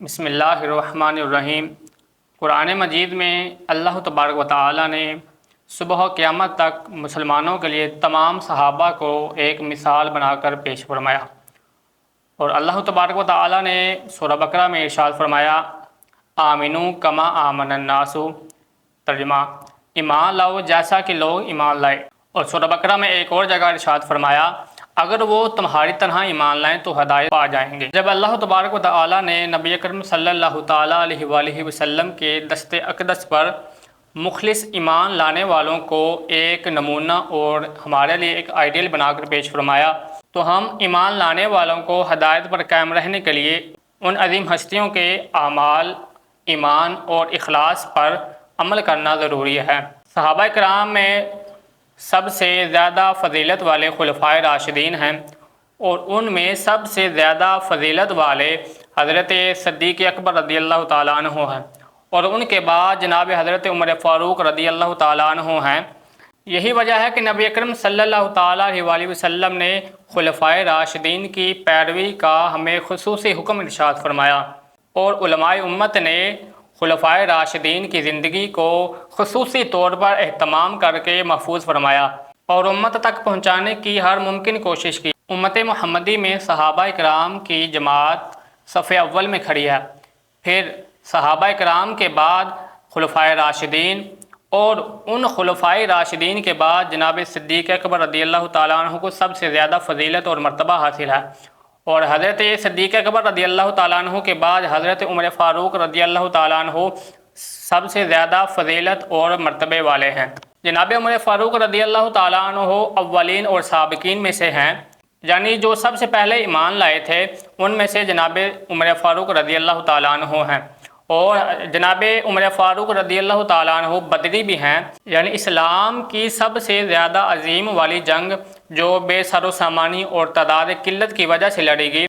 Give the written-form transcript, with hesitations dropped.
بسم اللہ الرحمن الرحیم۔ قرآن مجید میں اللہ تبارک و تعالی نے صبح قیامت تک مسلمانوں کے لیے تمام صحابہ کو ایک مثال بنا کر پیش فرمایا، اور اللہ تبارک و تعالی نے سورہ بقرہ میں ارشاد فرمایا آمنو کما آمن الناس، ترجمہ ایمان لاؤ جیسا کہ لوگ ایمان لائے۔ اور سورہ بقرہ میں ایک اور جگہ ارشاد فرمایا اگر وہ تمہاری طرح ایمان لائیں تو ہدایت پا جائیں گے۔ جب اللہ تبارک و تعالی نے نبی اکرم صلی اللہ تعالی علیہ وآلہ وسلم کے دست اقدس پر مخلص ایمان لانے والوں کو ایک نمونہ اور ہمارے لیے ایک آئیڈیل بنا کر پیش فرمایا، تو ہم ایمان لانے والوں کو ہدایت پر قائم رہنے کے لیے ان عظیم ہستیوں کے اعمال، ایمان اور اخلاص پر عمل کرنا ضروری ہے۔ صحابہ کرام میں سب سے زیادہ فضیلت والے خلفائے راشدین ہیں، اور ان میں سب سے زیادہ فضیلت والے حضرت صدیق اکبر رضی اللہ تعالیٰ عنہ ہیں، اور ان کے بعد جناب حضرت عمر فاروق رضی اللہ تعالیٰ عنہ ہیں۔ یہی وجہ ہے کہ نبی اکرم صلی اللہ تعالیٰ علیہ وسلم نے خلفائے راشدین کی پیروی کا ہمیں خصوصی حکم ارشاد فرمایا، اور علماء امت نے خلفائے راشدین کی زندگی کو خصوصی طور پر اہتمام کر کے محفوظ فرمایا اور امت تک پہنچانے کی ہر ممکن کوشش کی۔ امت محمدی میں صحابہ کرام کی جماعت صف اول میں کھڑی ہے، پھر صحابہ کرام کے بعد خلفائے راشدین، اور ان خلفائے راشدین کے بعد جناب صدیق اکبر رضی اللہ تعالیٰ عنہ کو سب سے زیادہ فضیلت اور مرتبہ حاصل ہے، اور حضرت صدیق اکبر رضی اللہ تعالیٰ عنہ کے بعد حضرت عمر فاروق رضی اللہ تعالیٰ عنہ سب سے زیادہ فضیلت اور مرتبے والے ہیں۔ جناب عمر فاروق رضی اللہ تعالیٰ عنہ اولین اور سابقین میں سے ہیں، یعنی جو سب سے پہلے ایمان لائے تھے ان میں سے جناب عمر فاروق رضی اللہ تعالیٰ عنہ ہیں، اور جناب عمر فاروق رضی اللہ تعالیٰ عنہ بدری بھی ہیں، یعنی اسلام کی سب سے زیادہ عظیم والی جنگ جو بے سر و سامانی اور تعداد قلت کی وجہ سے لڑی گئی